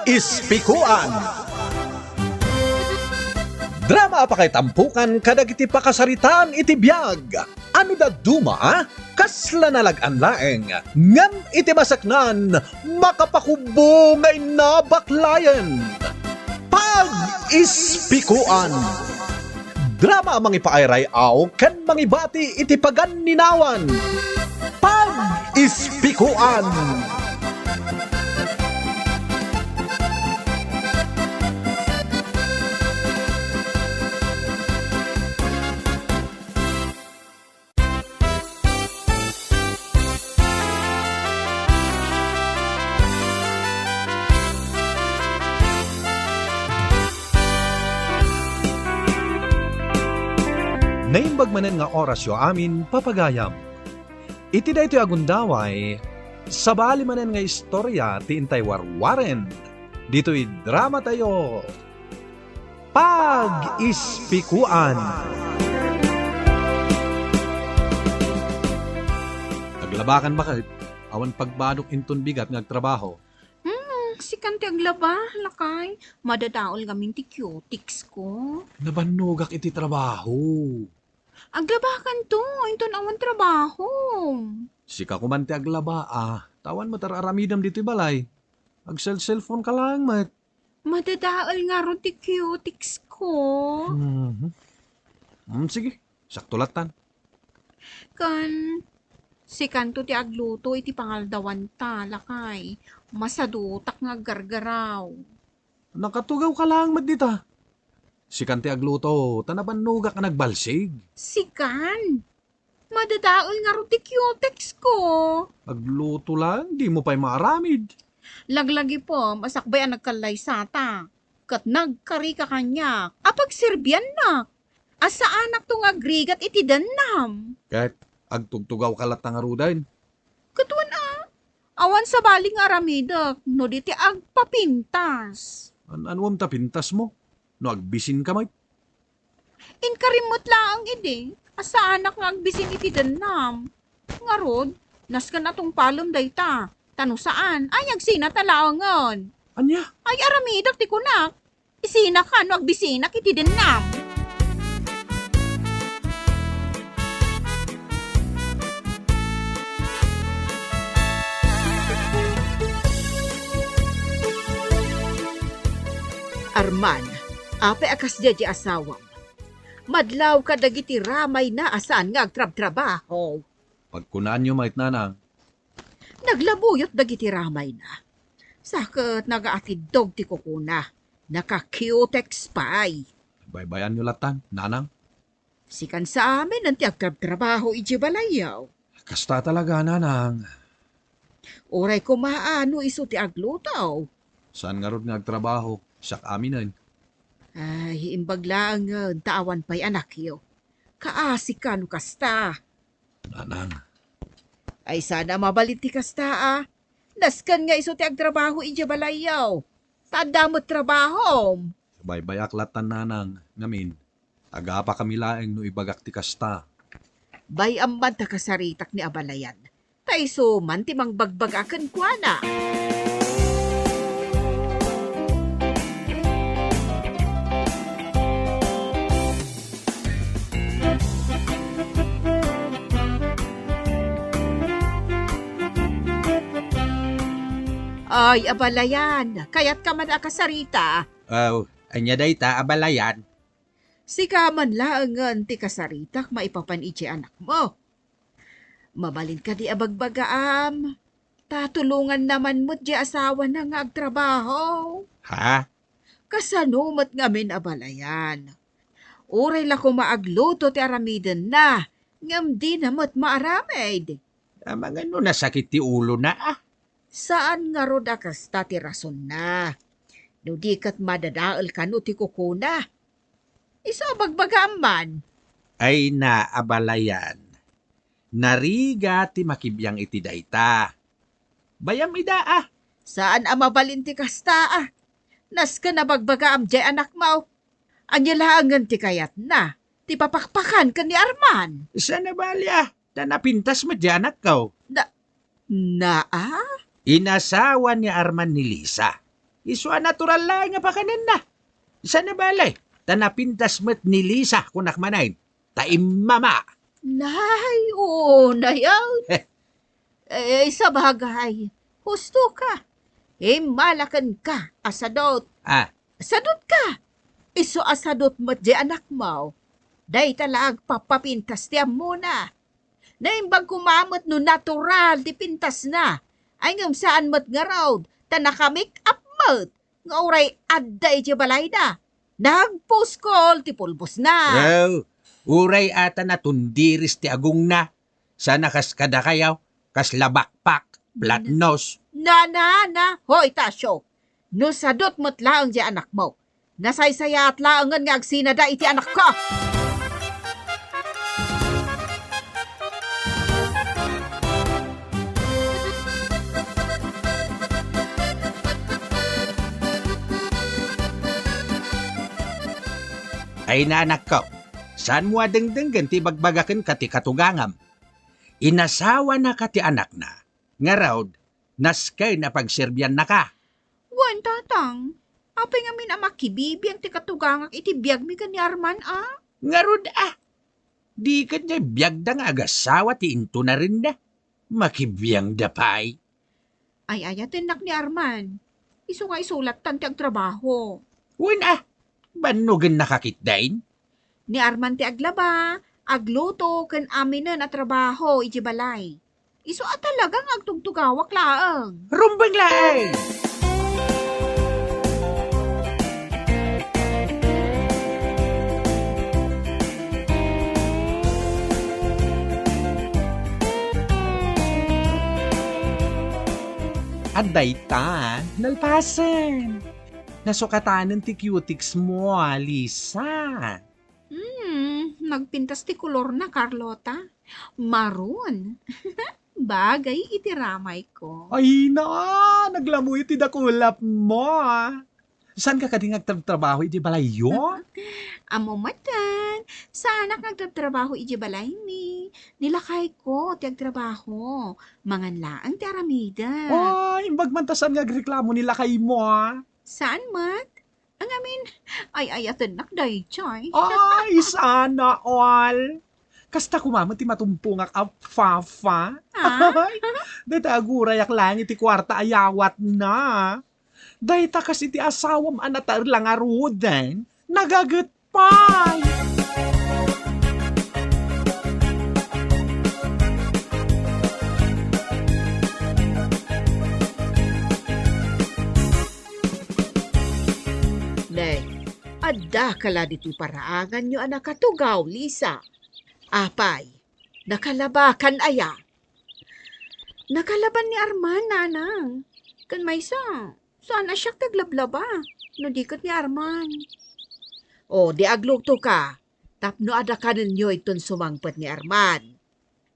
Pag-ispikuan. Drama pa kay tampukan kadag iti pakasaritaan iti biyag. Ano da duma kasla nalagan laeng. Ngam iti masaknan makapakubo nga inabaklayan. Pag-ispikuan. Drama mangipairay aw kan mangibati iti paganinawan. Pag-ispikuan. Naimbag manen nga oras yo amin papagayam. Iti daytoy agundaway, sabali manen nga istorya ti intay warwaren. Dito'y drama tayo. Pag-ispikuan. Naglabakan ba kahit awan pagbanok inton bigat nga trabaho? Si kanti aglaba, lakay. Madadaol gamin ti cutics ko. Nabanugak iti trabaho. Aglabakan to, inton awan trabaho. Sika kumanti aglaba tawan mo tararamidam dito balay. Ag-cellphone ka lang, mat. Madadaol nga ron ti cutics ko. Sige, saktulatan. Si kanto ti agluto iti pangaldawan ta, lakay. Masadutak nga gargaraw. Nakatugaw ka lang, mat dita. Si kanti agluto, tanabanuga ka nagbalsig. Sikan, madadaol nga ron ti cutics ko. Agluto lang, di mo pa'y maaramid. Laglagi po, masakbay ang nagkalay sata. Kat nagkari ka kanya, apag sirbyan na. Asa anak to nga grigat iti danam. Kahit agtugtugaw ka latang arudain. Katuan awan sa baling aramidak, no di ti agpapintas. Anuam ta pintas mo? No agbisin ka, may? Inkarimot lang idi, asa anak nga agbisin iti danam. Nga rod, naskan atong palom dayta. Tano saan? Ay, agsina talaangan. Anya? Ay, aramidak ti kunak. Isina ka, no agbisinak iti danam. Arman, ape akas di asawam. Madlaw ka dagiti ramay na asaan nga agtrab-trabaho. Pagkunaan nyo, mait nanang. Naglabuyot dagiti ramay na. Sakit nagaatidog ti kukuna. Naka-cutex pay. Baybayan nyo latan, nanang. Sikan sa amin ang ti agtrab-trabaho iji balayaw. Kasta talaga, nanang. Oray kumaano iso ti aglutaw. Saan nga rod nga agtrabaho? Sak aminan. Ay, imbaglaang taawan pa'y anak yo. Kaasi ka no kasta. Nanang. Ay sana mabalit ti kasta Naskan nga iso ti agtrabaho ija balayaw. Tadamot trabaho. Baybayak latan, nanang. Ngamin, aga pa kami laeng no ibagak ti kasta. Bay amman ta kasaritak ni abalayan. Taiso man ti mangbagbagakan kwa na. Ay, abalayan. Kaya't ka man akasarita. Anya day ta abalayan. Si ka man laangan ti kasaritak maipapan iti anak mo. Mabalin ka di abagbagaam. Tatulungan naman mo't di asawa na nga agtrabaho. Ha? Kasanumat ngamin abalayan. Uray la ko maagluto ti aramidan na. Ngam di namat maaramid. Mga no nasakit ti ulo na Saan nga rod akas ti rason na? No di kat madadaal ka no ti kukuna. Isa bagbagam man. Ay na abalayan. Nariga ti makibiyang iti dayta. Bayam ida Saan amabalin ti kasta Naska na bagbagaam jay anak mo. Anya laangan ti kayat na. Ti papakpakan ka ni Arman. Sana balya. Da napintas mo diyanak ka. Na Inasawa ni Arman ni Lisa. Iswa natural lang nga pakanan na. Isa na balay. Tanapintas mo't ni Lisa kung nakmanayin. Taimama. Nay, oo na yan. Sa bagay, husto ka. Malakan ka, asadot. Ah, Asadot ka. Iso asadot mo di anak mo. Day talag papapintas tiyan muna. Naimbag kumamot no natural di pintas na. Ay ngam saan mo't nga raw, tanaka-make up mo't. Nga oray adday di balay na. Nagpost call ti pulbos na. Well, uray ata na tundiris ti agong na. Sana kas kada kayaw, kas labakpak, flat nose. Na, hoy tasyo. No sadot mo't laang di anak mo. Nasaysaya at laangan nga agsinada iti anak ko. Ay nanak ko, saan mo adengdenggan ti bagbagaken kati katugangam? Inasawa na kati anak na. Nga raw, naskay na pagserbiyan na ka. Wan tatang, apay nga min amakibibi ang tikatugangak iti biyag mi ka ni Arman Nga rod di ka niya biyag da nga agasawa ti into na rin na. Makibiyang dapay. Ay ayatin nak ni Arman. Iso nga isulat tanti ang trabaho. Wala, banugan nakakitdain. Ni Arman ti aglaba, agluto ken aminen na trabaho iti balay. Iso at talagang agtugtugawak laang. Rumbang laay! Aday ta, nalpasan. Nasukatanan ti cutics mo, Lisa. Nagpintas ti kolor na, Carlota. Maroon. Bagay iti ramay ko. Ay na, naglamoy ti dakulap mo. Saan ka kading nagtrabaho iti balayo? Amo matan, sa anak nagtatrabaho iti balay mi. Nilakay ko ti agtrabaho. Mangan laang ti aramida. Ay, imbagmantasan nga reklamo nila kay mo. Saan mat? Ang amin, ay ayatan nakday, chay. Ay, sana all. Kasta kumamot ti matumpungak a fafa. Ay, dataguray ak lang iti kwarta ayawat na. Dahita kasi ti asawam anatar lang arudan. Nagagat pa. Nay, adda kala diti paraangan nyo anak katugaw, Lisa. Apay, nakalabakan aya. Nakalaban ni Arman, nanang. Kan may saan na siya taglablaba? No dikot ni Arman. O, di aglugto ka. Tapno ada ka ninyo iton sumangpet ni Arman.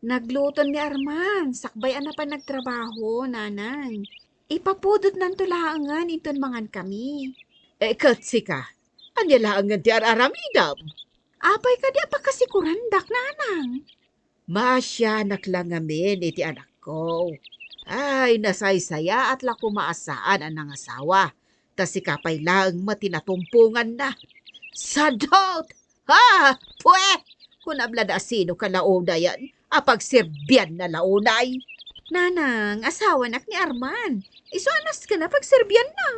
Nagluton ni Arman. Sakbay ana pa nagtrabaho, nanang. Ipapudot ng tulaangan iton mangan kami. Katsi ka. Anya laangan ti araramidam. Apay ka di pa kasi kurandak, nanang. Masya naklangamin iti anak ko. Ay, nasaysaya at lako maasaan ang nangasawa. Tas si kapay lang matinatumpungan na. Sadot! Ha! Pwe! Kung ablada sino ka launa yan, apag serbyan na launay. Nanang, asawa nak ni Arman. Iso anas ka na pag serbyan na.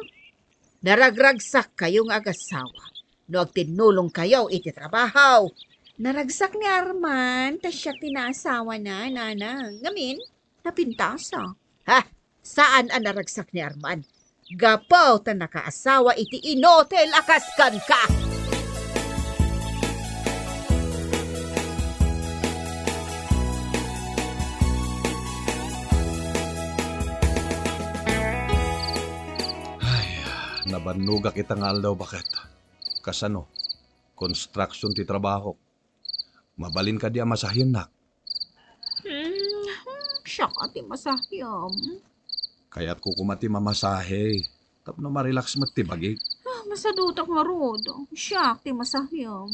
Naragragsak kayong agasawa. No agtinulong kayo iti trabaho. Naragsak ni Arman, tas siya tinaasawa na, nanang. Ngamin, napintasa. Ha? Saan ang naragsak ni Arman? Gapaw ta nakaasawa iti inotel akaskan ka. Nabanuga kita nga aldaw bakit? Kasano? Construction ti trabaho. Mabalin ka di masahyan nak. Siya ka ti masahyam. Kaya't kukumati mamasahe. Tapno marelax mo ti bagi. Masadutak nga rod. Siya ti masahyam.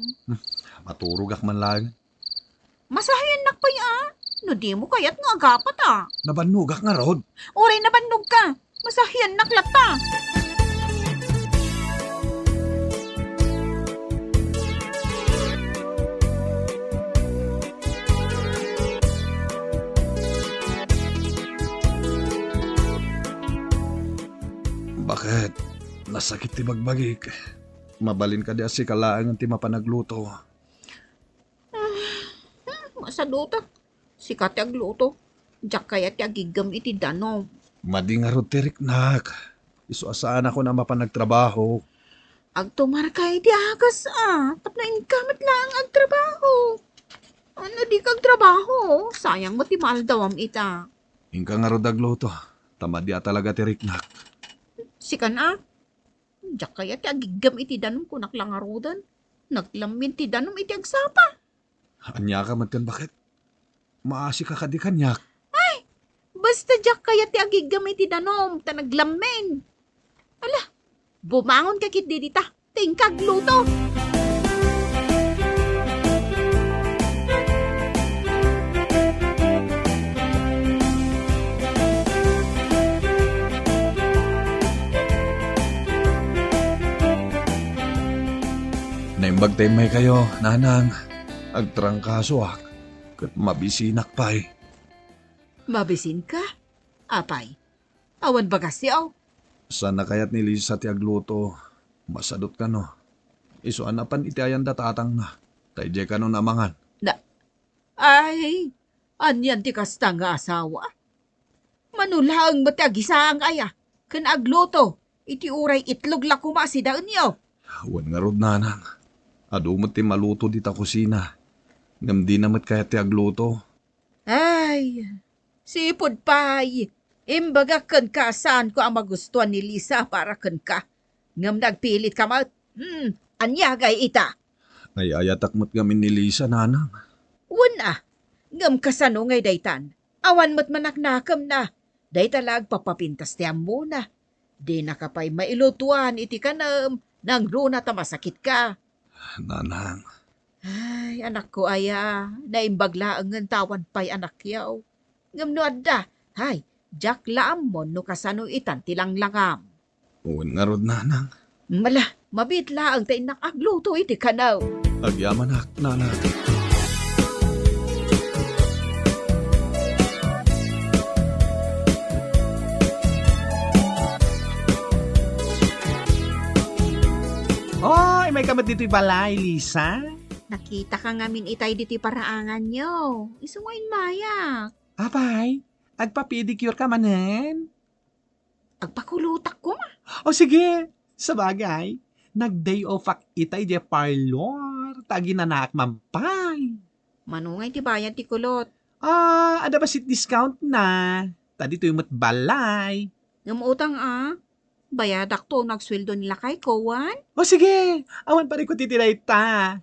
Maturog ak man lang. Masahyan nak pa ya. No di mo kayat nga agapat Nabanugak nga rod. Oray nabanog ka. Masahyan nak lata. Bakit? Nasakit ti bagbagik. Mabalin ka di asi kalaang ti mapanagluto. Masaduta. Sikat ti agluto. Diyak kaya ti agigam iti danom. Madingarod ti riknak. Isuasaan ako na mapanagtrabaho. Agtumar kay ti agas tapnain kamit lang agtrabaho. Ano di kag trabaho? Sayang mo ti maldawam ita. Ingka nga rod agluto. Tamad ya talaga ti riknak. Sika na. Diyak kaya ti agigam iti danom kunak lang arudan. Naglamin ti danom iti agsapa. Anya ka man kan bakit? Maasi ka kadi kanyak. Basta diyak kaya ti agigam iti danom ta naglamin. Ala, bumangon ka kit didita. Tingkag luto. Naimbag tayo may kayo, nanang. Agtrangkaso kat mabisinak pa'y. Mabisin ka? Apay, awan bagas siyaw. Sana kaya't ni Lisa ti agluto. Masadot ka no. Isuan na pan iti ayan datatang na. Tayje ka no namangan. Ay, anyan ti kasta nga asawa. Manulaang matagisaang aya. Kan agluto, iti uray itlog la kumasidaan niyo. Wan nga rod nanang. Adumot ti maluto di ta kusina. Ngam di namat kaya ti agluto. Ay, sipod pay. Imbaga kan ka saan ko ang magustuhan ni Lisa para kan ka. Ngam nagpilit ka mat. Anyagay ita. Ay ayatak mo't gamin ni Lisa, nanang. Wala. Ngam kasano ngay daytan. Awan mo't manaknakam na. Day talag papapintas tiyam muna. Di nakapay mailutuan iti kanam. Nang runa ta masakit ka. Nanang. Ay, anak ko aya. Naimbagla ang tawan pa'y anak yaw. Ngam no adda. Hay, jak laam mo no kasano itan tilang langam. Wan nga rod nanang. Mala, mabitla ang tainak agluto iti kanaw. Agyamanak, nanang. Oy, may kamat dito'y balay, Lisa. Nakita ka ngamin itay diti paraangan nyo. Isuwain mayak. Apay, agpa-pedicure ka manen. Agpakulutak ko ma. O sige, sabagay, nag-day off ak itay di parlor. Tagi na naak mampay. Manungay ti bayan ti kulot. Ada ba sit discount na? Tadi to'y balay. Ngumutang bayadak to nagsweldo nila kay Kowan. O sige, awan pa rin ko titilay ta.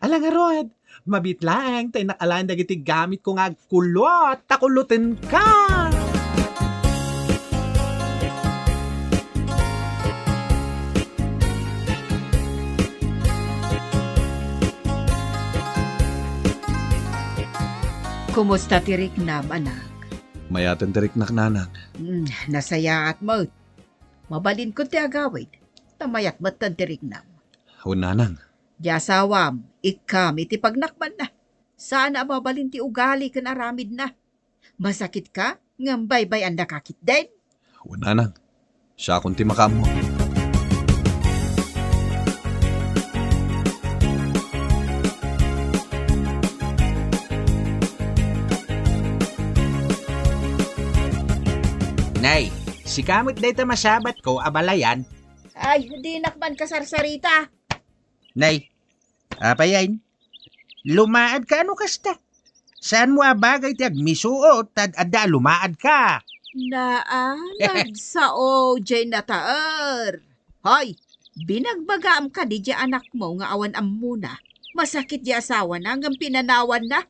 Ala nga Rod, mabit lang, tayo nakalaan dagiti gamit ko nga kulot, takulutin ka. Kumusta ti Riknam, anak? Mayatan ti riknak, nanang. Nasaya at mo. Mabalin ko ti agawid. Tamayat matan ti Riknam. O nanang. Di asawam, ikam iti pagnakman na. Sana mabalin ti ugali kan aramid na. Masakit ka, ngambay-bay ang nakakit din. O nanang. Siya akong ti makamo. Nay, si kamot dito masabat ko, abalayan. Ay, hindi nakman kasarsarita. Nay, apayain, lumaad ka ano kasta? Saan mo abagay ti agmisuot, tad adda lumaad ka? Nagsao, Jay nataar. Hoy, binagbagaam ka di anak mo nga awan am muna. Masakit di asawa na hanggang pinanawan na.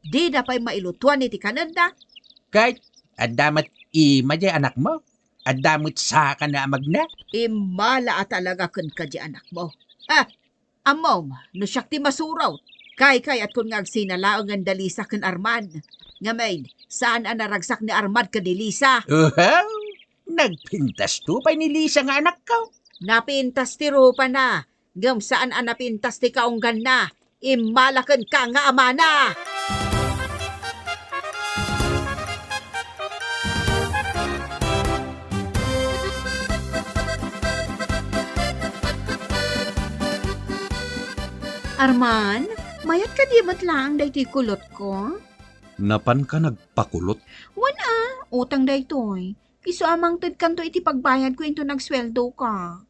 Di na pa'y mailutuan iti kanan na. Kahit addamat ima di anak mo, adamot sa ka na magna. Imala at talaga kun ka di anak mo. Amom, no siyak ti masuraw. Kay at kun nga agsinalaang ang dalisa kan Arman. Ngayon, saan ang naragsak ni Armand ka di Lisa? Uhaw, nagpintas to pa ni Lisa nga anak ko. Napintas ti rupa na. Ngam saan ang napintas ti kaunggan na. Imalakan ka nga ama na. Arman, mayat ka di ba't lang dahi ti kulot ko? Napan ka nagpakulot? Utang dahi to'y. Iso amang tad kanto iti pagbayad ko into nagsweldo ka.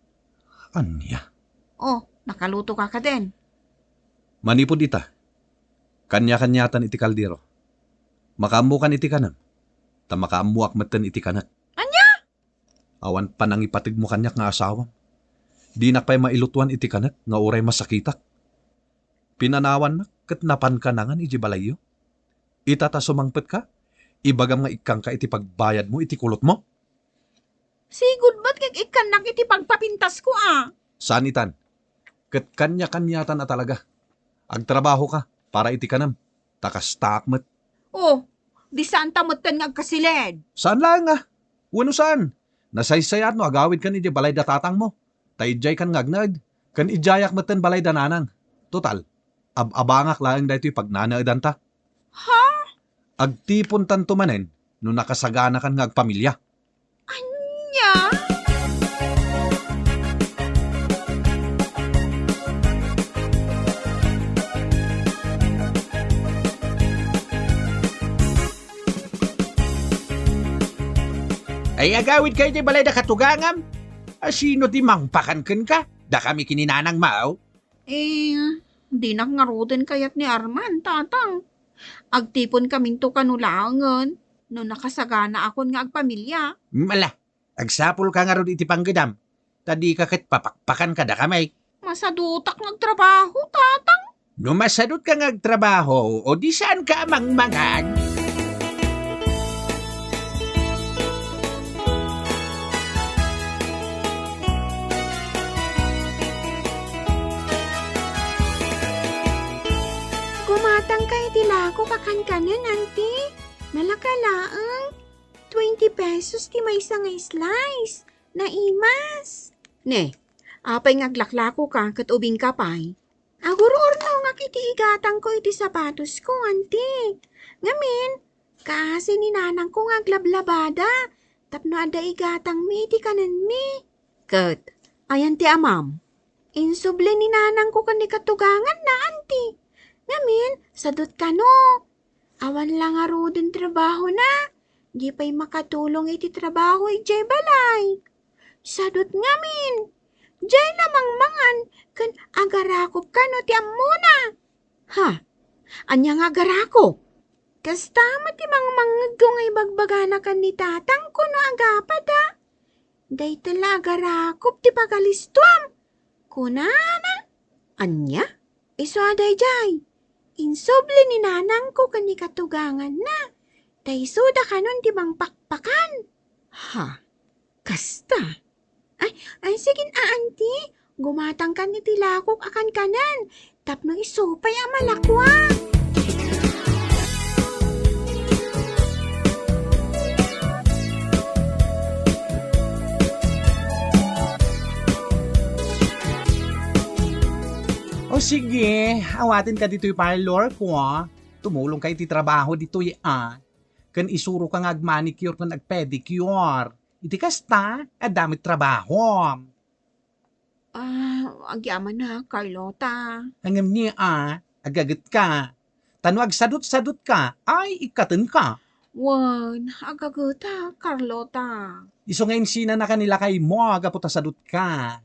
Anya? Oh, nakaluto ka din. Manipod ita. Kanya-kanyatan iti kaldero. Makamukan iti kanam. Ta makaamuak matan iti kanak. Anya? Awan pa nang ipatig mo kanyak nga asawam. Di na pa'y mailutuan iti kanak nga uray masakitak. Pinanawan na kat napan ka nangan iti balayo. Itata sumangpet ka. Ibagam nga ikang ka iti pagbayad mo iti kulot mo. Sigud ba't kag ikanak iti pagpapintas ko Saan itan? Kat kanya-kanyatan na talaga. Agtrabaho ka para iti kanam. Takas takmet. Oh, di saan tamutan nga agkasilid. Saan lang nga? Wano saan? Nasaysayat no agawid kan iti balay da tatang mo. Taidjay kan ngagnag. Kan ijayak meten balay da nanang. Total, abangak lang dahito yung pagnanaadan ta. Ha? Agtipon tanto manen no nakasagana kan nga agpamilya. Anya? Ay agawid kayo di balay da katugangam. Sino di mangpakanken ka? Da kami kininanang mao. Di nakangarutin kayat ni Arman, tatang. Agtipon kaming to kanulangan. No nakasagana akon nga agpamilya. Mala, agsapol ka nga ron iti panggedam. Tadi ka kat papakpakan ka da kamay. Masadutak nagtrabaho, tatang. No masadot ka nga agtrabaho o di saan ka mangmangan. Gumatang kay tilako kakankanan, auntie. Nalakalaang. 20 pesos ti may isang slice. Naimas. Ne, apay ngaglaklako ka kat ubing kapay. Aguro-orno nga kiti igatang ko iti sapatos ko, auntie. Ngamin, kasi ni nanang ko nga aglablabada. Tapno ada igatang mi iti kanan mi. Kat, ayan ti amam. Insuble ni nanang ko kan katugangan na, auntie. Ngamin, sadot ka no. Awan lang arudin trabaho na. Di pa'y makatulong iti trabaho ijay balay. Sadot ngamin. Jay lamang mangan kan agarakop ka no ti amuna. Ha? Anya nga agarakop? Kasta matimang mangagyo nga ibagbagana kan ni tatang ko no agapada. Day tala agarakop ti pagalistuam. Kunana? Anya? Iso aday jay. Insoble ni nanang ko kani katugangan na. Taysuda ka nun di bang pakpakan. Ha? Kasta? Ay sige na, auntie. Gumatang ka ni tilakok akan kanan. Tapno isupay ang malakwa. O sige, awatin ka dito yung parlor ko Tumulong ka iti trabaho dito Kan isuro ka nga ag-manicure kan ag-pedicure. Iti kasta, damit trabaho. Agyaman na, Carlota. Hangam niya agagat ka. Tano agsadot-sadot ka, ay ikaten ka. Wan, agaguta, Carlota. Iso ngayon sina na kanila kay mo, agaputa sadot ka.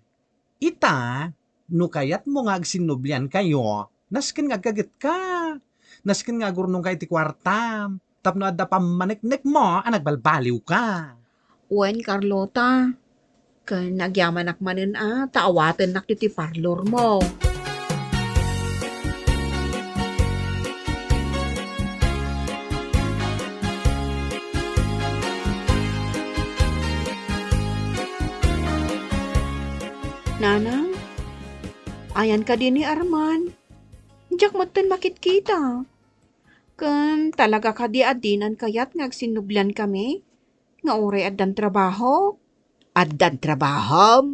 Ita, no kayat mo nga agsinublian kayo, nasken nga agagat ka. Nasken nga gurnong kay ti kwartam. Tapno adda pamanek-nek mo, nagbalbaliw ka. Wan, Carlota. Kan nagyaman akmanin taawatan nak ti parlor mo. Nanang, ayan ka din ni Arman. Diyak matan makit kita. Kan talaga ka di adinan kayat ngagsinublan kami. Nga oray addan trabaho. Addan trabaho?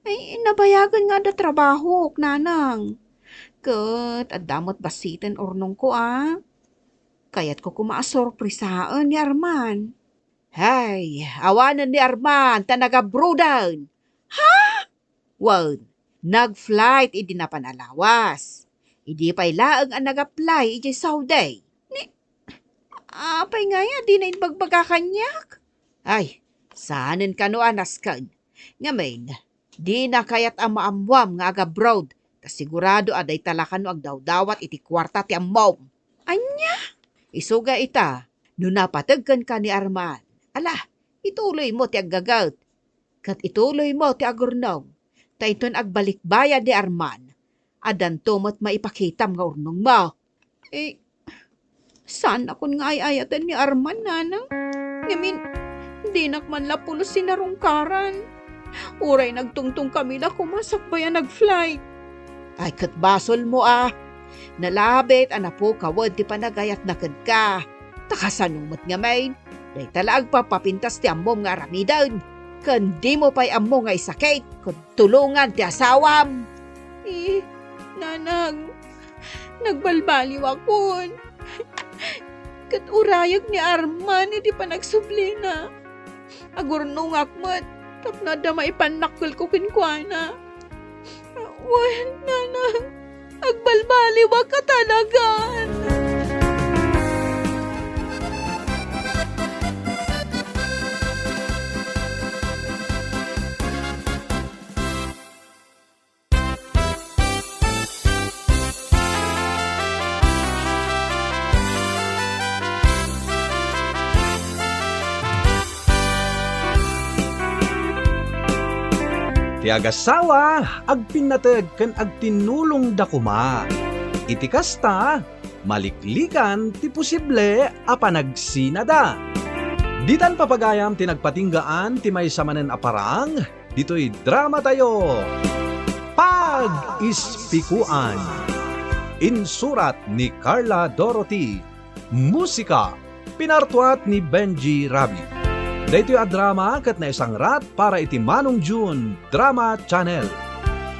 Ay, nabayagan nga da trabaho, nanang. Kat, addamot basitan ornong ko Kayat ko kumaasorpresaan ni Arman. Hay, awanan ni Arman, tanagabrudan. Ha? Well, nag-flight idi na panalawas. Idi pa'y laang ang nag-apply iti Saudi. Apay nga ya, di na inbagbaga kanyak. Ay, saanin ka no anaskan. Ngamin, di na kayat ang maamwam nga aga-abroad. Kasigurado aday talakan no ag dawdawat iti kwarta ti ammom. Anya? Isuga ita, no napatagkan ka ni Arman. Ala, ituloy mo ti aggagat. Kat ituloy mo ti agurnong. Tayton agbalikbayad ni Arman. Adan tumot maipakitam nga urnong mo. Saan akon nga ayayatan ni Arman, nanang? Ngamin, di nakman lapulos sinarungkaran. Uray nagtungtong kami na kumasakbayan nag-flight. Ay, kat basol mo ah. Nalabit, anapo kawad ti panagayat na kad ka. Takasanumot nga main. Day talaag papapintas ti ammom nga aramidan. Kandi mo pa'y ammo nga isakit. Kung tulungan ti asawam. Nanang, nagbalbaliw akon. Kat urayag ni Arman, hindi pa nagsublina. Agurnong akmat, tapnada maipanakal ko kinkwana. Well, nanang, agbalbaliw ka talagan. Ti agasawa, agpinateg ken agtinulong da kuma. Iti kasta, maliklikan ti posible a panagsinada. Ditan papagayam ti nagpatinggaan ti maysa manen aparang, dito'y drama tayo. Pag-ispikuan. Insurat ni Carla Dorothy. Musika, pinartuat ni Benji Rabi. Dito yung drama kat na isang rat para iti Manong June Drama Channel.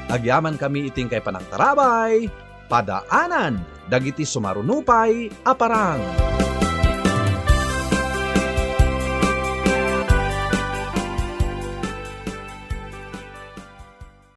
Agyaman kami iting kay panangtarabay, padaanan, dagiti sumarunupay, aparang.